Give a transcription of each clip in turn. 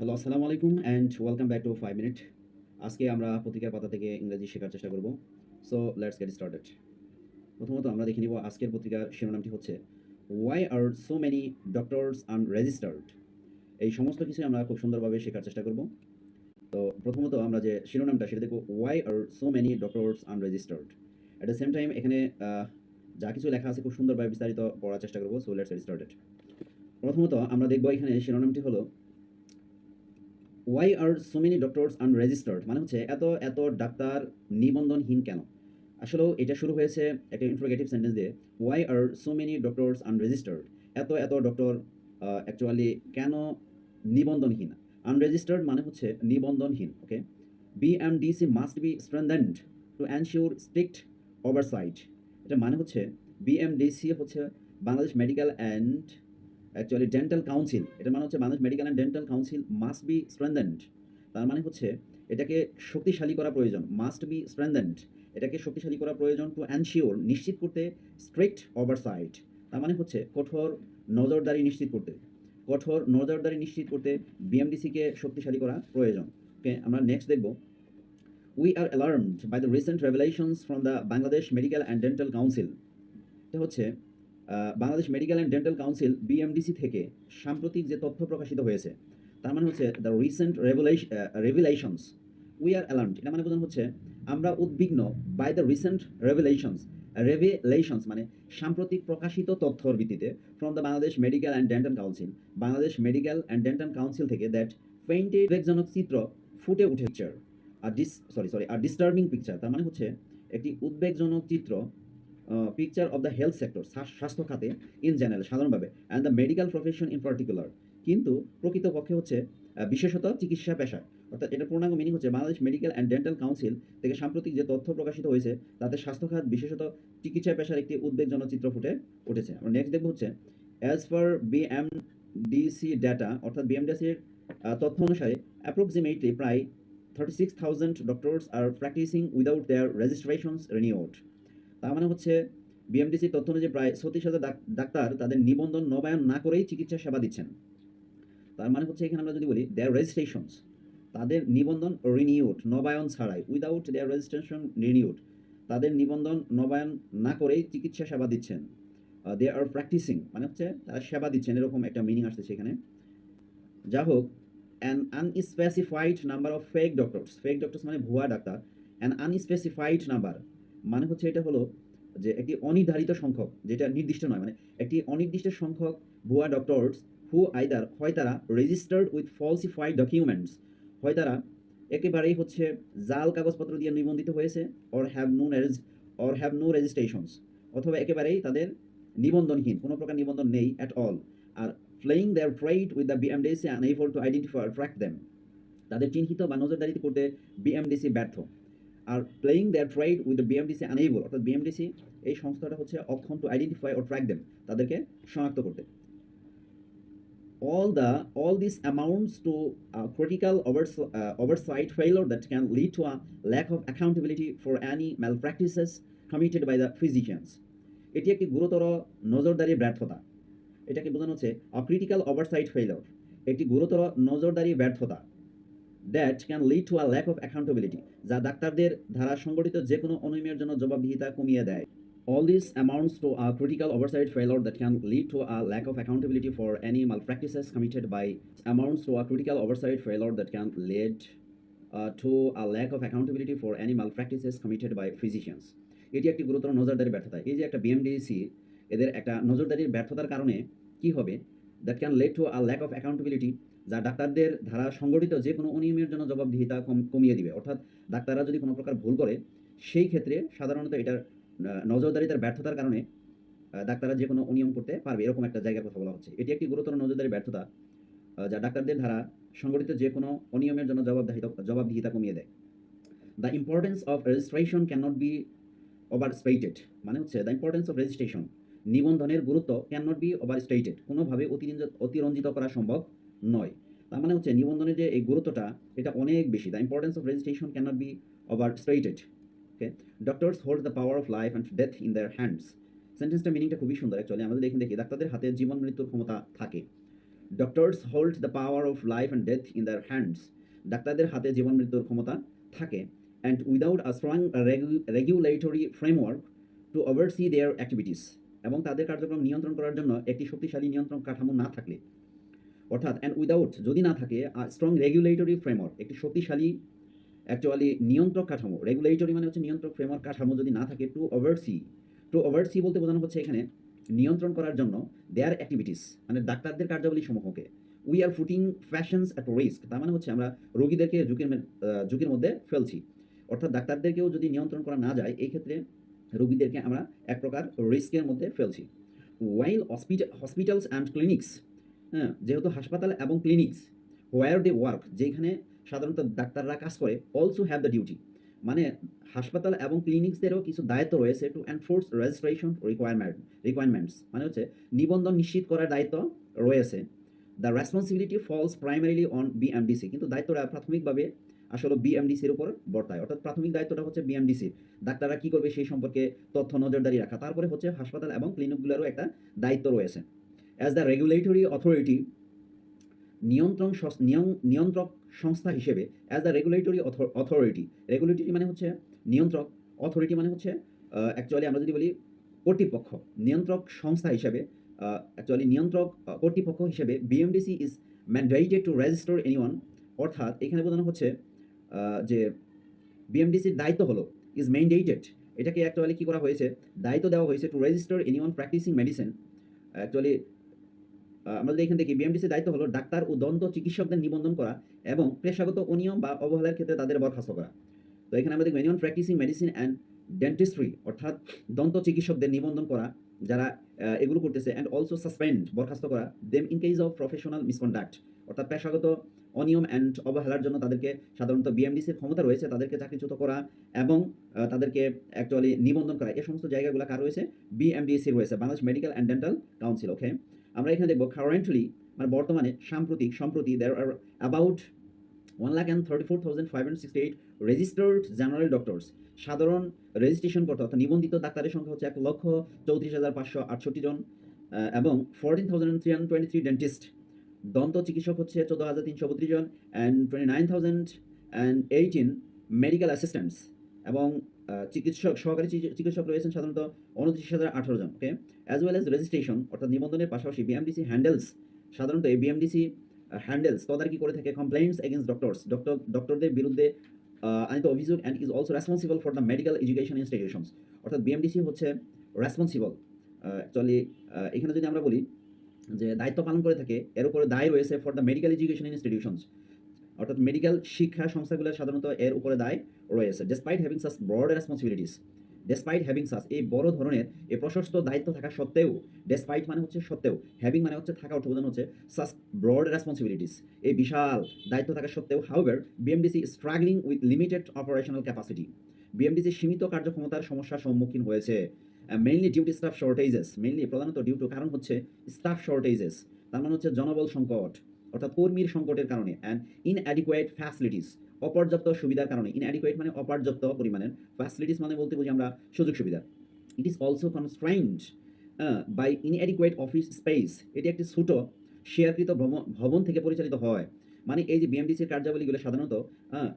Hello, আসসালামু আলাইকুম and welcome back to 5 minute. আজকে আমরা পত্রিকার পাতা থেকে ইংরেজি শেখার চেষ্টা করব। So let's get started. প্রথমত আমরা দেখে নিব আজকের পত্রিকার শিরোনামটি হচ্ছে why are so many doctors unregistered. এই সমস্ত কিছুই আমরা খুব সুন্দরভাবে শেখার চেষ্টা করব। তো প্রথমত আমরা যে শিরোনামটা সেটা দেখব why are so many doctors unregistered. At the same time এখানে যা কিছু লেখা আছে খুব সুন্দরভাবে বিস্তারিত পড়ার চেষ্টা করব। So let's get started. প্রথমত আমরা দেখব এখানে শিরোনামটি হলো Y are so many doctors unregistered, মানে হচ্ছে এত এত ডাক্তার নিবন্ধনহীন কেন। আসলেও এটা শুরু হয়েছে একটা ইন্ট্রোগেটিভ সেন্টেন্স দিয়ে, why are so many doctors unregistered, এত এত ডক্টর অ্যাকচুয়ালি কেন নিবন্ধনহীন। আনরেজিস্টার্ড মানে হচ্ছে নিবন্ধনহীন। Okay, BMDC must be strengthened to ensure strict oversight. এটা মানে হচ্ছে বিএমডিসি হচ্ছে Bangladesh medical and actually dental council, এটা মানে হচ্ছে Bangladesh medical and dental council must be strengthened. তার মানে হচ্ছে এটাকে শক্তিশালী করা প্রয়োজন, মাস্ট বি স্ট্রেংথেনড, এটাকে শক্তিশালী করা প্রয়োজন টু এনশিওর নিশ্চিত করতে, স্ট্রিক্ট ওভারসাইট তার মানে হচ্ছে কঠোর নজরদারি নিশ্চিত করতে, কঠোর নজরদারি নিশ্চিত করতে বিএমডিসিকে শক্তিশালী করা প্রয়োজন। ওকে, আমরা নেক্সট দেখব we are alarmed by the recent revelations from the Bangladesh medical and dental council. এটা হচ্ছে Bangladesh medical and dental council BMDC থেকে সাম্প্রতিক যে তথ্য প্রকাশিত হয়েছে, তার মানে হচ্ছে the recent revelations. We are alarmed, এটা মানে বোঝানো হচ্ছে আমরা উদ্বিগ্ন বাই দ্য রিসেন্ট রেভিলেশনস মানে সাম্প্রতিক প্রকাশিত তথ্যর ভিত্তিতে from the Bangladesh medical and dental council, Bangladesh medical and dental council থেকে দ্যাট পেইন্টেড উদ্বেগজনক চিত্র ফুটে উঠেছে। আর ডিস্টার্বিং পিকচার, তার মানে হচ্ছে একটি উদ্বেগজনক চিত্র, picture of the health sector, স্বাস্থ্য খাতে ইন জেনারেল সাধারণভাবে, and the medical profession in particular, কিন্তু প্রকৃতপক্ষে হচ্ছে বিশেষত চিকিৎসা পেশায়। অর্থাৎ এটার পূর্ণাঙ্গ মিনিং হচ্ছে Bangladesh medical and dental council থেকে সাম্প্রতিক যে তথ্য প্রকাশিত হয়েছে তাতে স্বাস্থ্যখাত বিশেষত চিকিৎসা পেশার একটি উদ্বেগজনক চিত্র ফুটে উঠেছে। আমরা নেক্সট দেখব হচ্ছে অ্যাজ পার বিএমডিসি ডাটা, অর্থাৎ বিএমডিসির তথ্য অনুসারে অ্যাপ্রক্সিমেটলি প্রায় 36,000 ডক্টরস আর প্র্যাকটিসিং উইদাউট দেয়ার রেজিস্ট্রেশনস রিনিউড। তার মানে হচ্ছে বিএমডিসির তথ্য অনুযায়ী প্রায় 36,000 ডাক্তার তাদের নিবন্ধন নবায়ন না করেই চিকিৎসা সেবা দিচ্ছেন। তার মানে হচ্ছে এখানে আমরা যদি বলি দেয়ার রেজিস্ট্রেশনস, তাদের নিবন্ধন রিনিউড, নবায়ন ছাড়াই, উইদাউট দেয়ার রেজিস্ট্রেশন রিনিউড, তাদের নিবন্ধন নবায়ন না করেই চিকিৎসা সেবা দিচ্ছেন। দে আর প্র্যাকটিসিং মানে হচ্ছে তারা সেবা দিচ্ছেন, এরকম একটা মিনিং আসছে সেখানে। যা হোক, an unspecified number of fake doctors মানে ভুয়া ডাক্তার, অ্যান আনস্পেসিফাইড নাম্বার মানে হচ্ছে এটা হলো যে একটি অনির্ধারিত সংখ্যক, যেটা নির্দিষ্ট নয়, মানে একটি অনির্দিষ্ট সংখ্যক ভুয়া ডক্টরস হু আইদার, হয় তারা রেজিস্টার্ড উইথ ফলসিফাইড ডকুমেন্টস, হয় তারা একেবারেই হচ্ছে জাল কাগজপত্র দিয়ে নিবন্ধিত হয়েছে, অর হ্যাভ নো রেজিস্ট্রেশনস, অথবা একেবারেই তাদের নিবন্ধনহীন, কোনো প্রকার নিবন্ধন নেই অ্যাট অল। আর playing their trade with the BMDC unable to identify or track them, তাদের চিহ্নিত বা নজরদারিতে করতে বিএমডিসি ব্যর্থ। আর playing their trade with the BMDC unable, অর্থাৎ বিএমডিসি এই সংস্থাটা হচ্ছে অক্ষম টু আইডেন্টিফাই ও ট্র্যাক দেম, তাদেরকে শনাক্ত করতে। All this amounts to a critical oversight failure that can lead to a lack of accountability for any malpractices committed by the physicians. এটি একটি গুরুতর নজরদারির ব্যর্থতা, এটাকে বোঝানো হচ্ছে ক্রিটিক্যাল ওভারসাইট ফেইলিওর, একটি গুরুতর নজরদারি ব্যর্থতা, that can lead to a lack of accountability, যা ডাক্তারদের দ্বারা সংগঠিত যে কোনো অনিয়মের জন্য জবাবদিহিতা কমিয়ে দেয়। All this amounts to a critical oversight failure that can lead to a lack of accountability for any malpractices committed by amounts to a critical oversight failure that can lead to a lack of accountability for any malpractices committed by physicians. এটি একটি গুরুতর নজরদারি ব্যর্থতা। এই যে একটা BMDC, এদের একটা নজরদারির ব্যর্থতার কারণে কি হবে, that can lead to a lack of accountability, যা ডাক্তারদের দ্বারা সংগঠিত যে কোনো অনিয়মের জন্য জবাবদিহিতা কমিয়ে দিবে। অর্থাৎ ডাক্তাররা যদি কোনো প্রকার ভুল করে, সেই ক্ষেত্রে সাধারণত এটার নজরদারিতার ব্যর্থতার কারণে ডাক্তাররা যে কোনো অনিয়ম করতে পারবে, এরকম একটা জায়গার কথা বলা হচ্ছে। এটি একটি গুরুতর নজরদারি ব্যর্থতা, যা ডাক্তারদের দ্বারা সংগঠিত যে কোনো অনিয়মের জন্য জবাবদিহিতা কমিয়ে দেয়। The importance of registration can not be overstated, মানে হচ্ছে দ্য ইম্পর্টেন্স অফ রেজিস্ট্রেশন, নিবন্ধনের গুরুত্ব can not be overstated, কোনোভাবে অতিরঞ্জিত করা সম্ভব নয়। তার মানে হচ্ছে নিবন্ধনের যে এই গুরুত্বটা, এটা অনেক বেশি। The importance of registration can not be overstated. Okay, doctors hold the power of life and death in their hands. সেন্টেন্সটা মিনিংটা খুবই সুন্দর অ্যাকচুয়ালি, আমাদের দেখি ডাক্তারদের হাতে জীবন মৃত্যুর ক্ষমতা থাকে। Doctors hold the power of life and death in their hands. ডাক্তারদের হাতে জীবন মৃত্যুর ক্ষমতা থাকে। And without a strong regulatory framework to oversee their activities, এবং তাদের কার্যক্রম নিয়ন্ত্রণ করার জন্য একটি শক্তিশালী নিয়ন্ত্রণ কাঠামো না থাকলে, অর্থাৎ অ্যান্ড উইদাউট যদি না থাকে স্ট্রং রেগুলেটরি ফ্রেমওয়ার্ক, একটি শক্তিশালী অ্যাকচুয়ালি নিয়ন্ত্রক কাঠামো, রেগুলেটরি মানে হচ্ছে নিয়ন্ত্রক, ফ্রেমওয়ার্ক কাঠামো যদি না থাকে, টু ওভারসি বলতে বোঝানো হচ্ছে এখানে নিয়ন্ত্রণ করার জন্য দেয়ার অ্যাক্টিভিটিস, মানে ডাক্তারদের কার্যাবলী সমূহকে। We are putting patients at risk, তার মানে হচ্ছে আমরা রোগীদেরকে ঝুঁকির মধ্যে ফেলছি। অর্থাৎ ডাক্তারদেরকেও যদি নিয়ন্ত্রণ করা না যায়, এই ক্ষেত্রে রোগীদেরকে আমরা এক প্রকার রিস্কের মধ্যে ফেলছি। ওয়াইল হসপিটালস অ্যান্ড ক্লিনিক্স, হ্যাঁ, যেহেতু হাসপাতাল এবং ক্লিনিক্স হোয়ার দে ওয়ার্ক, যেখানে সাধারণত ডাক্তাররা কাজ করে, অলসো হ্যাভ দ্য ডিউটি, মানে হাসপাতাল এবং ক্লিনিক্সদেরও কিছু দায়িত্ব রয়েছে টু এনফোর্স রেজিস্ট্রেশন রিকোয়ারমেন্টস, মানে হচ্ছে নিবন্ধন নিশ্চিত করার দায়িত্ব রয়েছে। The responsibility falls primarily on BMDC, কিন্তু দায়িত্বটা প্রাথমিকভাবে আসলে বিএমডিসির উপর বর্তায়, অর্থাৎ প্রাথমিক দায়িত্বটা হচ্ছে বিএমডিসির। ডাক্তাররা কী করবে সেই সম্পর্কে তথ্য নজরদারি রাখা। তারপরে হচ্ছে হাসপাতাল এবং ক্লিনিকগুলোরও একটা দায়িত্ব রয়েছে। অ্যাজ দ্য রেগুলেটরি অথরিটি, নিয়ন্ত্রক সংস্থা হিসেবে, as the regulatory authority, regulatory মানে হচ্ছে নিয়ন্ত্রক, অথরিটি মানে হচ্ছে অ্যাকচুয়ালি আমরা যদি বলি কর্তৃপক্ষ, নিয়ন্ত্রক সংস্থা হিসেবে, অ্যাকচুয়ালি নিয়ন্ত্রক কর্তৃপক্ষ হিসেবে BMDC is mandated to register anyone, অর্থাৎ এখানে বোঝানো হচ্ছে যে বিএমডিসির দায়িত্ব হলো ইজ ম্যান্ডেটেড, এটাকে অ্যাকচুয়ালি কী করা হয়েছে, দায়িত্ব দেওয়া হয়েছে to register anyone practising medicine. Actually আমরা যদি এখানে দেখি, বিএমডিসির দায়িত্ব হলো ডাক্তার ও দন্ত চিকিৎসকদের নিবন্ধন করা এবং পেশাগত অনিয়ম বা অবহেলার ক্ষেত্রে তাদের বরখাস্ত করা। তো এখানে আমরা দেখব anyone practising medicine and dentistry, অর্থাৎ দন্ত চিকিৎসকদের নিবন্ধন করা যারা এগুলো করতেছে, অ্যান্ড অলসো সাসপেন্ড, বরখাস্ত করা them in case of professional misconduct, অর্থাৎ পেশাগত অনিয়ম অ্যান্ড অবহেলার জন্য তাদেরকে সাধারণত বিএমডিসির ক্ষমতা রয়েছে তাদেরকে চাকরিচ্যুত করা এবং তাদেরকে অ্যাকচুয়ালি নিবন্ধন করা। এই সমস্ত জায়গাগুলো কার রয়েছে, বিএমডিসি রয়েছে, Bangladesh medical and dental council. Okay, আমরা এখানে দেখব কারেন্টলি, মানে বর্তমানে, সম্প্রতি there are about 1,34,568 registered general doctors, সাধারণ রেজিস্ট্রেশন করতে অর্থাৎ নিবন্ধিত ডাক্তারের সংখ্যা হচ্ছে 1,34,568 জন, এবং 14,323 ডেন্টিস্ট, দন্ত চিকিৎসক হচ্ছে 14,332 জন, অ্যান্ড 29,018 মেডিকেল অ্যাসিস্ট্যান্টস, এবং সহকারী চিকিৎসক রয়েছেন সাধারণত 29,018 জন। ওকে, অ্যাজ ওয়েল অ্যাজ রেজিস্ট্রেশন, অর্থাৎ নিবন্ধনের পাশাপাশি বিএমডিসি হ্যান্ডেলস, সাধারণত এই বিএমডিসি হ্যান্ডেলস তদারকি করে থাকে কমপ্লেইন্টস এগেন্স্ট ডক্টরদের বিরুদ্ধে আনিত অভিযোগ, and is also responsible for the medical education institutions, অর্থাৎ বিএমডিসি হচ্ছে রেসপন্সিবল, অ্যাকচুয়ালি এখানে যদি আমরা বলি যে দায়িত্ব পালন করে থাকে, এর উপরে দায় রয়েছে for the medical education institutions, অর্থাৎ মেডিকেল শিক্ষা সংস্থাগুলোর সাধারণত এর উপরে দায় রয়েছে। Despite having such broad responsibilities, despite having such, এই বড় ধরনের এই প্রশস্ত দায়িত্ব থাকা সত্ত্বেও, ডেসপাইট মানে হচ্ছে সত্ত্বেও, হ্যাভিং মানে হচ্ছে থাকা, অর্থ বোঝানো হচ্ছে সাচ ব্রড রেসপন্সিবিলিটিস, এই বিশাল দায়িত্ব থাকা সত্ত্বেও, however BMDC struggling with limited operational capacity, BMDC সীমিত কার্যক্ষমতার সমস্যার সম্মুখীন হয়েছে। Mainly due to staff shortages, mainly প্রধানত ডিউ টু, কারণ হচ্ছে স্টাফ শর্টেজেস, তার মানে হচ্ছে জনবল সংকট, অর্থাৎ কর্মীর সংকটের কারণে, অ্যান্ড ইনঅ্যাডিকুয়েট ফ্যাসিলিটিস, অপর্যাপ্ত সুবিধার কারণে, ইনঅ্যাডিকুয়েট মানে অপর্যাপ্ত পরিমাণের, ফ্যাসিলিটিস মানে বলতে বুঝি আমরা সুযোগ সুবিধা। It is also constrained by inadequate office space, এটি একটি ছোট শেয়ারকৃত ভবন থেকে পরিচালিত হয়, মানে এই যে বিএমডিসির কার্যাবলীগুলো সাধারণত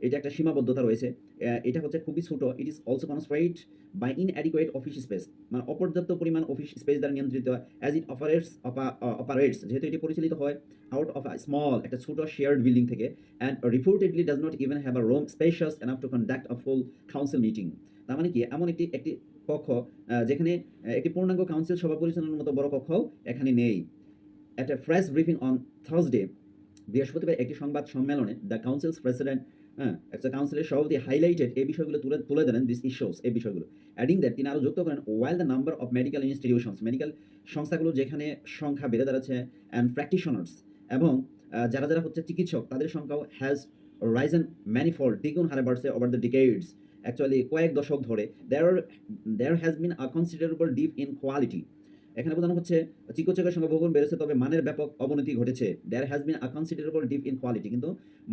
এটা একটা সীমাবদ্ধতা রয়েছে, এটা হচ্ছে খুবই ছোট। It is also constrained by inadequate office space, মানে অপর্যাপ্ত পরিমাণ অফিস স্পেস দ্বারা নিয়ন্ত্রিত, অ্যাজ ইট অপারেটস, যেহেতু এটি পরিচালিত হয় আউট অফ আ স্মল, একটা ছোট শেয়ার্ড বিল্ডিং থেকে, and reportedly does not even have a room spacious enough to conduct a full council meeting. তার মানে কি, এমন একটি কক্ষ যেখানে একটি পূর্ণাঙ্গ কাউন্সিল সভা পরিচালনার মতো বড় কক্ষও এখানে নেই। At a press briefing on Thursday, বৃহস্পতিবার একটি সংবাদ সম্মেলনে দ্য কাউন্সিলস প্রেসিডেন্ট, একটা কাউন্সিলের সভাপতি হাইলাইটেড এই বিষয়গুলো তুলে ধরেন, দিস ইস্যুস, এই বিষয়গুলো। অ্যাডিং দ্যাট, তিনি আরও যুক্ত করেন, while the number of medical institutions, medical সংস্থাগুলো যেখানে সংখ্যা বেড়ে দাঁড়াচ্ছে, অ্যান্ড প্র্যাকটিশনার্স, এবং যারা হচ্ছে চিকিৎসক, তাদের সংখ্যাও হ্যাজ রাইজেন ম্যানিফোল্ড, দ্বিগুণ হারে বাড়ছে ওভার দ্য ডিকেডস, অ্যাকচুয়ালি কয়েক দশক ধরে। There has been a considerable dip in quality, এখানে বোঝানো হচ্ছে চিকিৎসকের সংখ্যা বহুগুণ বেড়েছে, তবে মানের ব্যাপক অবনতি ঘটেছে। There has been a considerable dip in quality, কিন্তু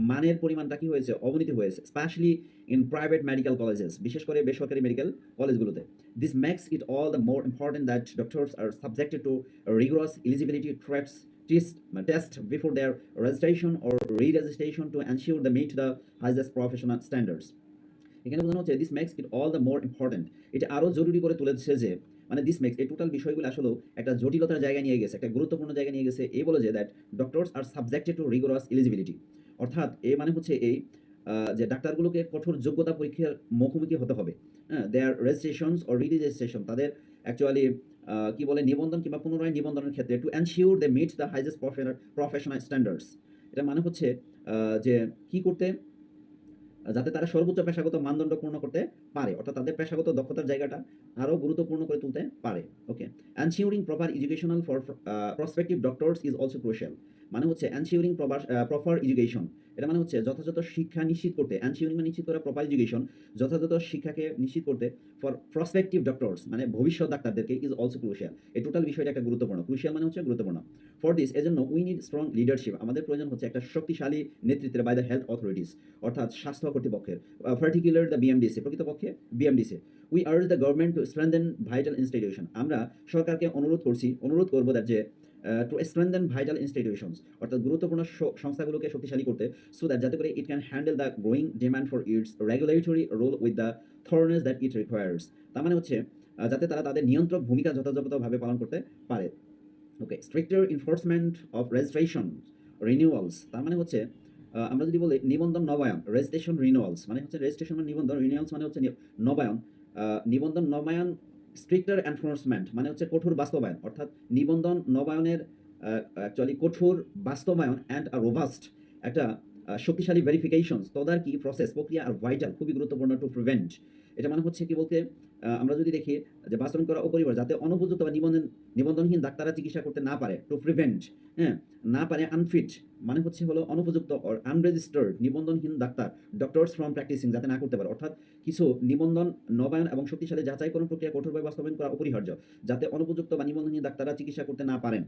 মানের পরিমাণটা কি হয়েছে, অবনতি হয়েছে, specially in private medical colleges, বিশেষ করে বেসরকারি মেডিকেল কলেজগুলোতে। This makes it all the more important that doctors are subjected to rigorous eligibility traps test before their registration or re-registration to ensure they meet the highest professional standards. এখানে বোঝানো হচ্ছে this makes it all the more important. এটা আরও জরুরি করে তুলেছে যে মানে দিস মেক্স এই টোটাল বিষয়গুলো আসলে একটা জটিলতার জায়গায় নিয়ে গেছে, একটা গুরুত্বপূর্ণ জায়গায় নিয়ে গেছে। এই বলে যে that doctors are subjected to rigorous eligibility, অর্থাৎ মানে হচ্ছে এই যে ডাক্তারগুলোকে কঠোর যোগ্যতা পরীক্ষার মুখোমুখি হতে হবে। হ্যাঁ, দেয়ার রেজিস্ট্রেশনস অর রি-রেজিস্ট্রেশন, তাদের অ্যাকচুয়ালি কি বলে নিবন্ধন কিংবা পুনরায় নিবন্ধনের ক্ষেত্রে to ensure they meet the highest professional standards. এটা মানে হচ্ছে যে কি করতে, যাতে তারা সর্বোচ্চ পেশাগত মানদণ্ড পূর্ণ করতে পারে, অর্থাৎ তাদের পেশাগত দক্ষতার জায়গাটা আরও গুরুত্বপূর্ণ করে তুলতে পারে। Okay, ensuring proper educational for prospective doctors is also crucial. মানে হচ্ছে এনশিওরিং প্রপার এডুকেশন, এটা মানে হচ্ছে যথাযথ শিক্ষা নিশ্চিত করতে। এনশিওরিং মানে নিশ্চিত করা, প্রপার এডুকেশন যথাযথ শিক্ষাকে নিশ্চিত করতে ফর প্রসপেক্টিভ ডক্টরস মানে ভবিষ্যৎ ডাক্তারদেরকে ইজ অলসো ক্রুশিয়াল। এই টোটাল বিষয়টা একটা গুরুত্বপূর্ণ, ক্রুশিয়াল মানে হচ্ছে গুরুত্বপূর্ণ। ফর দিস, এজন্য উই নিড স্ট্রং লিডারশিপ, আমাদের প্রয়োজন হচ্ছে একটা শক্তিশালী নেতৃত্বের বাই দ্য হেলথ অথরিটিস, অর্থাৎ স্বাস্থ্য কর্তৃপক্ষের, পার্টিকুলার দ্য বিএমডিসি, প্রকৃতপক্ষে BMDC. We urge the government to strengthen vital institution, আমরা সরকারকে অনুরোধ করবো দ্যাট যে টু স্ট্রেংথেন ভাইটাল ইনস্টিটিউশনস, অর্থাৎ গুরুত্বপূর্ণ সংস্থাগুলোকে শক্তিশালী করতে, সো দ্যাট যাতে করে it can handle the growing demand for its regulatory role with the thoroughness that it requires. তার মানে হচ্ছে যাতে তারা তাদের নিয়ন্ত্রক ভূমিকা যথাযথভাবে পালন করতে পারে। ওকে, স্ট্রিক্টার এনফোর্সমেন্ট অফ রেজিস্ট্রেশন রিনিউয়ালস, তার মানে হচ্ছে আমরা যদি বলি নিবন্ধন নবায়ন, রেজিস্ট্রেশন রিনিউয়ালস মানে হচ্ছে রেজিস্ট্রেশন মানে নিবন্ধন, রিনিউয়ালস মানে হচ্ছে নবায়ন। নিবন্ধন নবায়ন, স্ট্রিক্টার এনফোর্সমেন্ট মানে হচ্ছে কঠোর বাস্তবায়ন, অর্থাৎ নিবন্ধন নবায়নের অ্যাকচুয়ালি কঠোর বাস্তবায়ন অ্যান্ড রোবাস্ট একটা শক্তিশালী ভেরিফিকেশনস তদারকি প্রসেস প্রক্রিয়া আর ভাইটাল, খুবই গুরুত্বপূর্ণ টু প্রিভেন্ট। এটা মানে হচ্ছে কি বলতে, আমরা যদি দেখি যে বাস্তবায়ন করা অপরিবার, যাতে অনুপযুক্ত বা নিবন্ধনহীন ডাক্তাররা চিকিৎসা করতে না পারে, টু প্রিভেন্ট, হ্যাঁ, না পারে আনফিট মানে হচ্ছে হলো অনুপযুক্ত অর আনরেজিস্টার্ড নিবন্ধনহীন ডক্টরস ফ্রম প্র্যাকটিসিং, যাতে না করতে পারে, অর্থাৎ কিছু নিবন্ধন নবায়ন এবং শক্তিশালী যাচাইকরণ প্রক্রিয়া কঠোরভাবে বাস্তবায়ন করা অপরিহার্য, যাতে অনুপযুক্ত বা নিবন্ধনহীন ডাক্তাররা চিকিৎসা করতে না পারেন।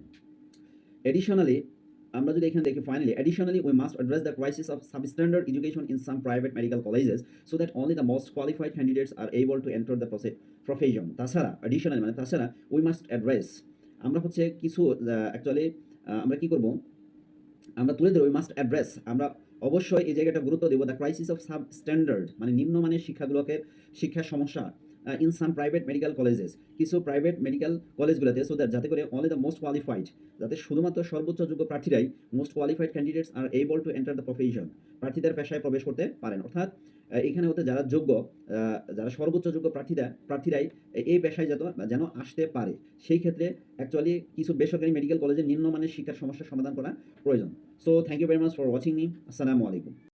এডিশনালি, আমরা যদি এখানে দেখি finally, additionally we must address the crisis of substandard education in some private medical colleges so that only the most qualified candidates are able to enter the profession. তাছাড়া additionally মানে তাছাড়া we must address, আমরা হচ্ছে কিছু actually আমরা কি করব, আমরা তুলে ধরব, we must address, আমরা অবশ্যই এই জায়গাটা গুরুত্ব দেব, দ্য ক্রাইসিস অফ সাবস্ট্যান্ডার্ড মানে নিম্নমানের শিক্ষার সমস্যা in some private medical colleges, কিছু প্রাইভেট মেডিকেল কলেজগুলোতে, সো দ্যাট যাতে করে অনলি দ্য মোস্ট কোয়ালিফাইড, যাতে শুধুমাত্র সর্বোচ্চ যোগ্য প্রার্থীরাই, most qualified candidates are able to enter the profession, প্রার্থীদের পেশায় প্রবেশ করতে পারেন, অর্থাৎ এখানে হতে যারা যোগ্য, যারা সর্বোচ্চ যোগ্য প্রার্থীরাই এই পেশায় যেন আসতে পারে। সেই ক্ষেত্রে অ্যাকচুয়ালি কিছু বেসরকারি মেডিকেল কলেজে নিম্নমানের শিক্ষার সমস্যার সমাধান করা প্রয়োজন। So thank you very much for watching me. আসসালামু আলাইকুম।